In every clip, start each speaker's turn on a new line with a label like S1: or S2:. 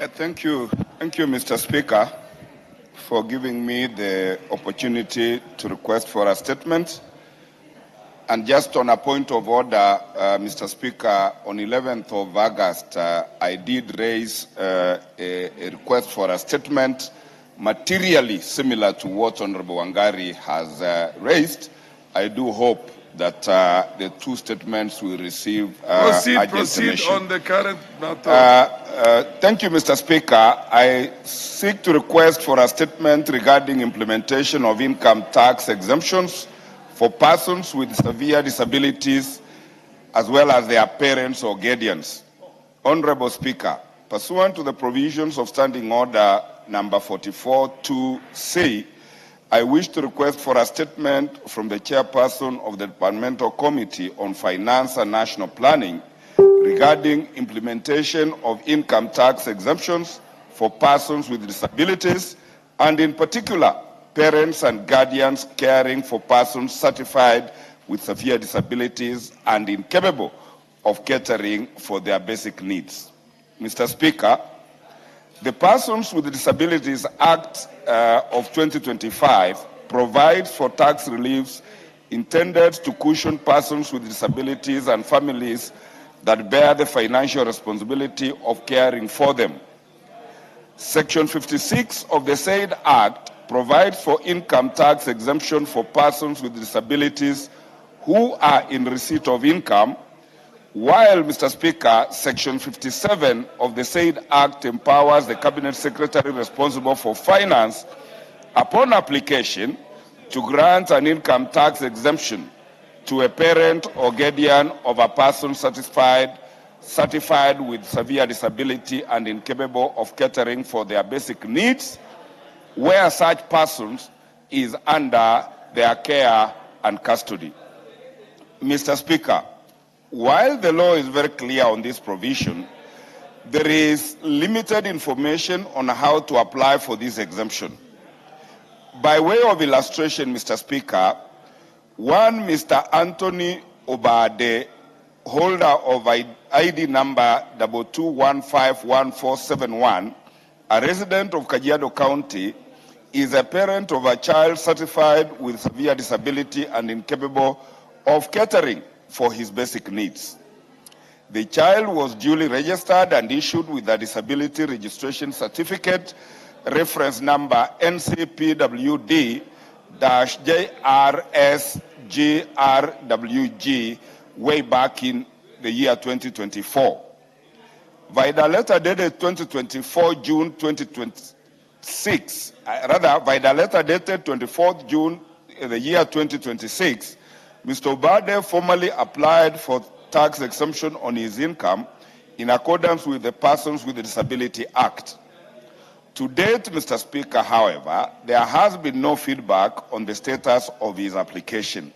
S1: Thank you, Mr. Speaker, for giving me the opportunity to request for a statement. And just on a point of order, Mr. Speaker, on 11th of August, I did raise a request for a statement materially similar to what Honorable Wangari has raised. I do hope that the two statements will receive
S2: proceed on the current matter.
S1: Thank you, Mr. Speaker. I seek to request for a statement regarding implementation of income tax exemptions for persons with severe disabilities as well as their parents or guardians. Honorable Speaker, pursuant to the provisions of Standing Order number 44-2C, I wish to request for a statement from the chairperson of the Departmental Committee on Finance and National Planning regarding implementation of income tax exemptions for persons with disabilities, and in particular, parents and guardians caring for persons certified with severe disabilities and incapable of catering for their basic needs. Mr. Speaker, the Persons with Disabilities Act of 2025 provides for tax reliefs intended to cushion persons with disabilities and families that bear the financial responsibility of caring for them. Section 56 of the said Act provides for income tax exemption for persons with disabilities who are in receipt of income, while, Mr. Speaker, Section 57 of the said Act empowers the Cabinet Secretary responsible for finance, upon application, to grant an income tax exemption to a parent or guardian of a person certified with severe disability and incapable of catering for their basic needs, where such persons is under their care and custody. Mr. Speaker, while the law is very clear on this provision, there is limited information on how to apply for this exemption. By way of illustration, Mr. Speaker, one Mr. Anthony Obade, holder of ID number 22151471, a resident of Kajiado County, is a parent of a child certified with severe disability and incapable of catering for his basic needs. The child was duly registered and issued with a disability registration certificate, reference number NCPWD-JRSGRWG, way back in the year 2024. Via the letter dated 24 June 2026, via the letter dated 24th June the year 2026, Mr. Obade formally applied for tax exemption on his income in accordance with the Persons with Disability Act. To date, Mr. Speaker, however, there has been no feedback on the status of his application.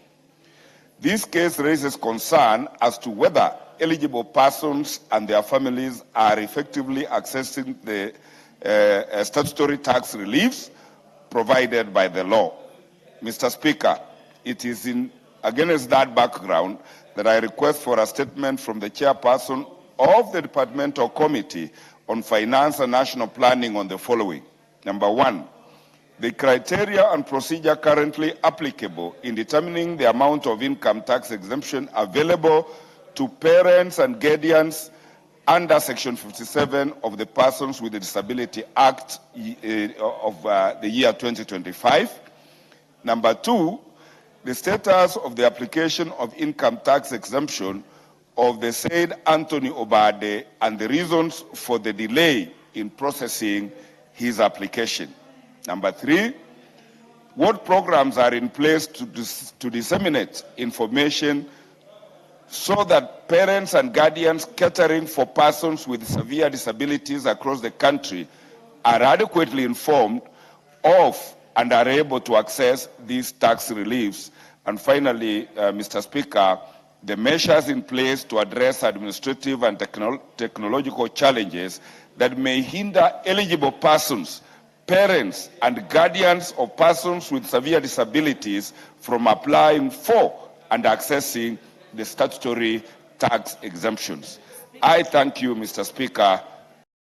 S1: This case raises concern as to whether eligible persons and their families are effectively accessing the statutory tax reliefs provided by the law. Mr. Speaker, it is against that background that I request for a statement from the chairperson of the Departmental Committee on Finance and National Planning on the following. Number one, the criteria and procedure currently applicable in determining the amount of income tax exemption available to parents and guardians under Section 57 of the Persons with Disability Act of the year 2025. Number two, the status of the application of income tax exemption of the said Anthony Obade and the reasons for the delay in processing his application. Number three, what programs are in place to disseminate information so that parents and guardians catering for persons with severe disabilities across the country are adequately informed of and are able to access these tax reliefs. And finally, Mr. Speaker, the measures in place to address administrative and technological challenges that may hinder eligible persons, parents, and guardians of persons with severe disabilities from applying for and accessing the statutory tax exemptions. I thank you, Mr. Speaker,